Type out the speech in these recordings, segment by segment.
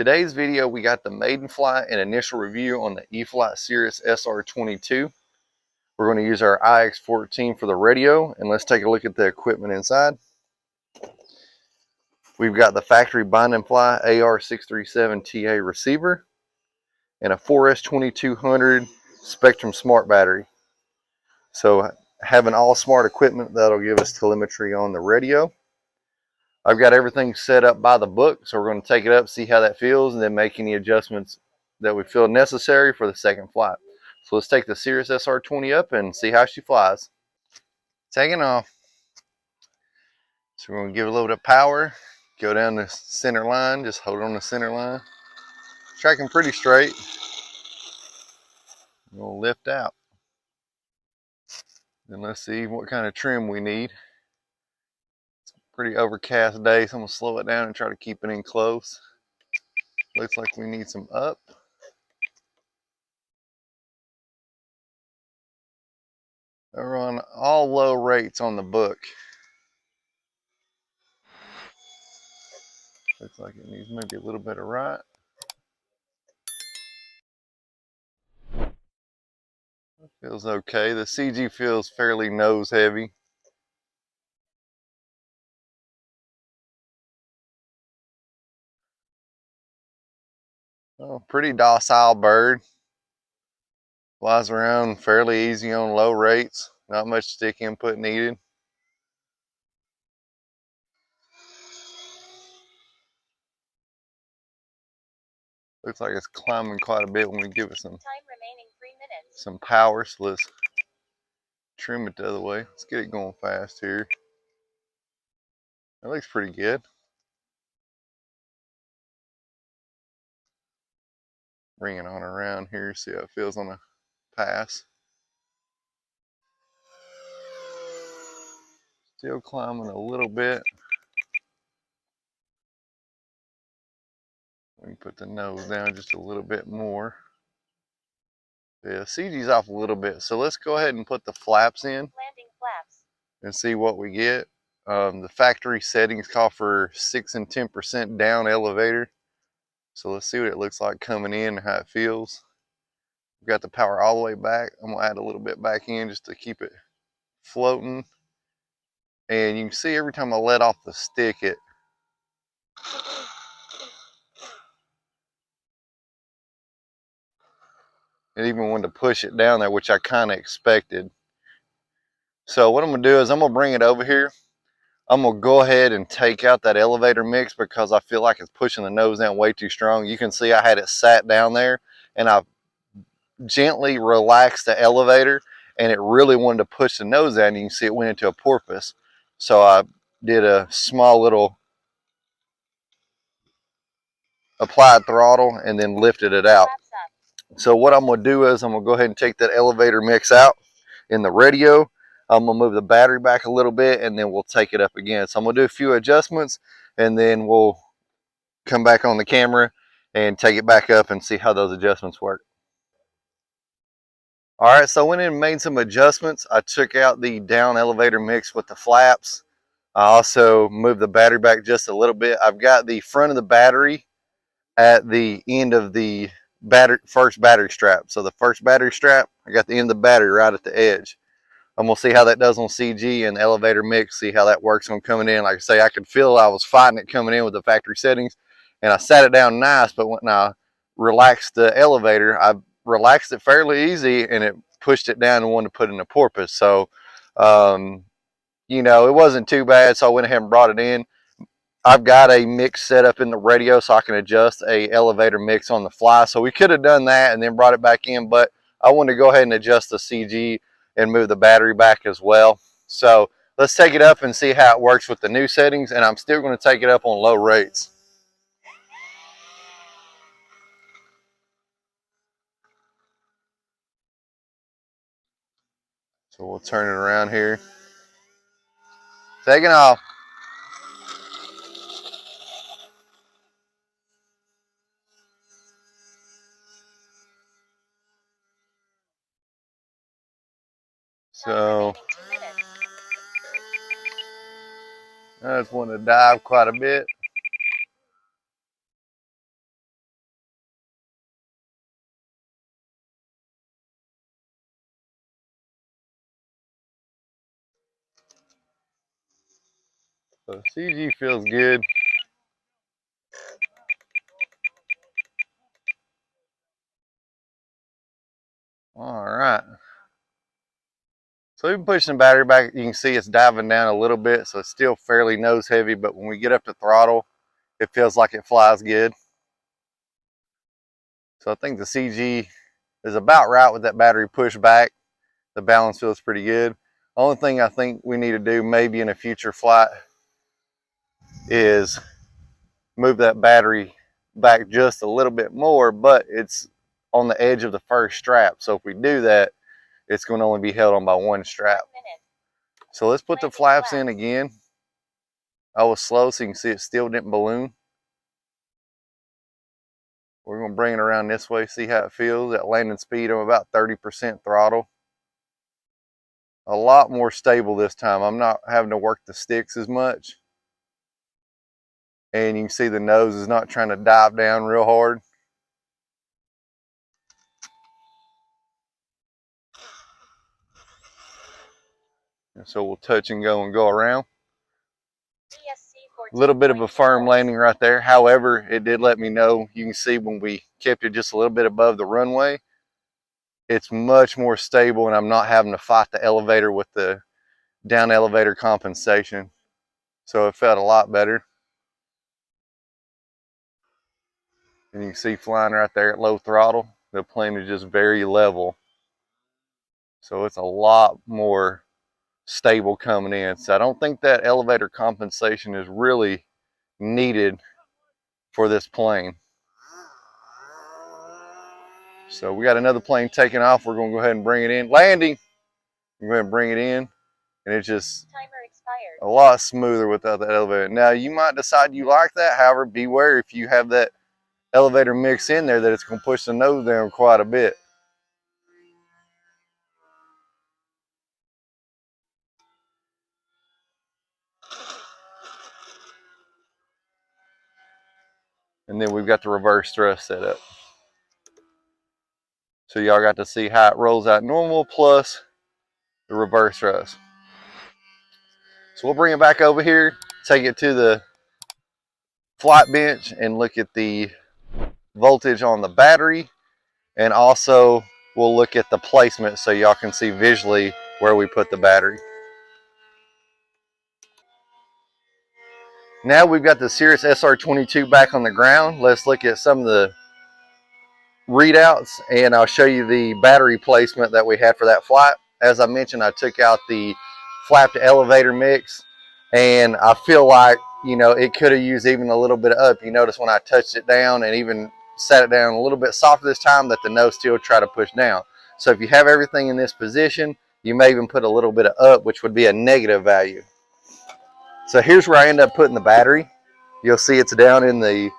today's video, we got the Maiden flight and initial review on the E-flite Cirrus SR22. We're going to use our IX14 for the radio, and let's take a look at the equipment inside. We've got the factory bind and fly AR637TA receiver and a 4S2200 Spectrum Smart battery. So having all smart equipment, that'll give us telemetry on the radio. I've got everything set up by the book, so we're going to take it up, see how that feels, and then make any adjustments that we feel necessary for the second flight. So let's take the Cirrus SR20 up and see how she flies. Taking off. So we're going to give it a little bit of power, go down the center line, just hold on the center line. Tracking pretty straight. We'll lift out. Then let's see what kind of trim we need. Pretty overcast day, so I'm going to slow it down and try to keep it in close. Looks like we need some up. We're on all low rates on the book. Looks like it needs maybe a little bit of right. Feels okay. The CG feels fairly nose heavy. Oh, pretty docile bird. Flies around fairly easy on low rates. Not much stick input needed. Looks like it's climbing quite a bit when we give it some power. So let's trim it the other way. Let's get it going fast here. That looks pretty good. Bring it on around here, see how it feels on a pass. Still climbing a little bit. We can put the nose down just a little bit more. Yeah, CG's off a little bit, so let's go ahead and put the flaps in. Landing flaps. And see what we get. The factory settings call for 6 and 10% down elevator. So let's see what it looks like coming in and how it feels. We've got the power all the way back. I'm gonna add a little bit back in just to keep it floating. And you can see every time I let off the stick, it even wanted to push it down there, which I kind of expected. So what I'm gonna do is I'm gonna bring it over here. I'm gonna go ahead and take out that elevator mix because I feel like it's pushing the nose down way too strong. You can see I had it sat down there and I gently relaxed the elevator and it really wanted to push the nose down. You can see it went into a porpoise. So I did a small little applied throttle and then lifted it out. So what I'm going to do is I'm going to go ahead and take that elevator mix out in the radio. I'm going to move the battery back a little bit and then we'll take it up again. So I'm going to do a few adjustments and then we'll come back on the camera and take it back up and see how those adjustments work. All right, so I went in and made some adjustments. I took out the down elevator mix with the flaps. I also moved the battery back just a little bit. I've got the front of the battery at the end of the first battery strap. So the first battery strap, I got the end of the battery right at the edge. I'm gonna see how that does on CG and the elevator mix, see how that works on coming in. Like I say, I could feel I was fighting it coming in with the factory settings, and I sat it down nice, but when I relaxed the elevator, I relaxed it fairly easy and it pushed it down and wanted to put in a porpoise. So you know, it wasn't too bad, so I went ahead and brought it in. I've got a mix set up in the radio so I can adjust a elevator mix on the fly. So we could have done that and then brought it back in, but I wanted to go ahead and adjust the CG and move the battery back as well. So let's take it up and see how it works with the new settings, and I'm still going to take it up on low rates. So we'll turn it around here. Taking off. So I just want to dive quite a bit. So CG feels good. All right. So we've been pushing the battery back. You can see it's diving down a little bit, so it's still fairly nose heavy, but when we get up to throttle, it feels like it flies good. So I think the CG is about right with that battery pushed back. The balance feels pretty good. Only thing I think we need to do maybe in a future flight is move that battery back just a little bit more, but it's on the edge of the first strap. So if we do that, it's going to only be held on by one strap. So let's put the flaps in again. I was slow, so you can see it still didn't balloon. We're going to bring it around this way, see how it feels. At landing speed, I'm about 30% throttle. A lot more stable this time. I'm not having to work the sticks as much. And you can see the nose is not trying to dive down real hard. And so we'll touch and go around. A little bit of a firm landing right there. However, it did let me know, you can see when we kept it just a little bit above the runway, it's much more stable and I'm not having to fight the elevator with the down elevator compensation. So it felt a lot better. And you can see flying right there at low throttle, the plane is just very level. So it's a lot more stable coming in. So I don't think that elevator compensation is really needed for this plane. So we got another plane taking off. We're going to go ahead and bring it in. Landing. We're going to bring it in. And it's just a lot smoother without the elevator. Now you might decide you like that. However, beware if you have that elevator mix in there that it's going to push the nose down quite a bit. And then we've got the reverse thrust set up. So y'all got to see how it rolls out normal plus the reverse thrust. So we'll bring it back over here, take it to the flight bench and look at the voltage on the battery. And also we'll look at the placement so y'all can see visually where we put the battery. Now we've got the Cirrus SR22 back on the ground. Let's look at some of the readouts and I'll show you the battery placement that we had for that flight. As I mentioned, I took out the flap to elevator mix and I feel like, you know, it could have used even a little bit of up. You notice when I touched it down and even sat it down a little bit softer this time that the nose still try to push down. So if you have everything in this position, you may even put a little bit of up, which would be a negative value. So here's where I end up putting the battery. You'll see it's down in the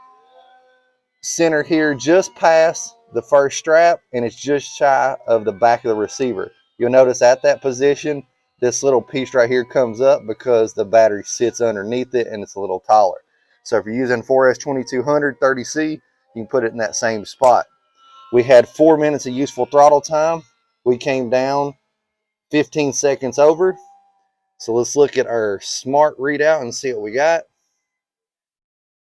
center here, just past the first strap, and it's just shy of the back of the receiver. You'll notice at that position, this little piece right here comes up because the battery sits underneath it and it's a little taller. So if you're using 4S2200 30C, you can put it in that same spot. We had 4 minutes of useful throttle time. We came down 15 seconds over. So let's look at our smart readout and see what we got.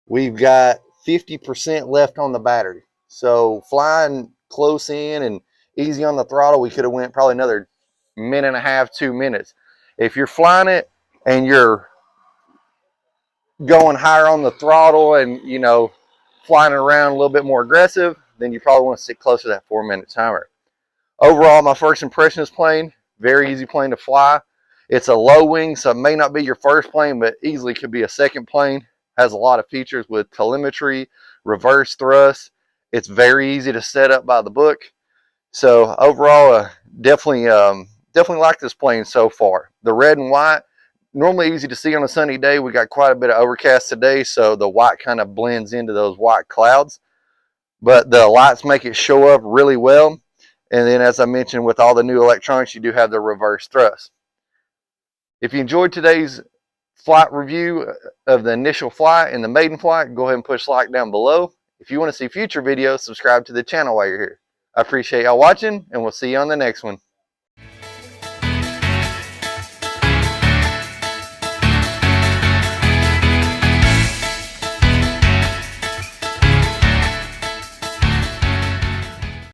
We've got 50% left on the battery. So flying close in and easy on the throttle, we could have went probably another minute and a half, 2 minutes. If you're flying it and you're going higher on the throttle and, you know, flying around a little bit more aggressive, then you probably want to stick closer to that 4 minute timer. Overall, my first impression of this plane, very easy plane to fly. It's a low wing, so it may not be your first plane, but easily could be a second plane. Has a lot of features with telemetry, reverse thrust. It's very easy to set up by the book. So overall, definitely like this plane so far. The red and white, normally easy to see on a sunny day. We got quite a bit of overcast today, so the white kind of blends into those white clouds. But the lights make it show up really well. And then as I mentioned, with all the new electronics, you do have the reverse thrust. If you enjoyed today's flight review of the initial flight and the maiden flight, go ahead and push like down below. If you want to see future videos, subscribe to the channel while you're here. I appreciate y'all watching, and we'll see you on the next one.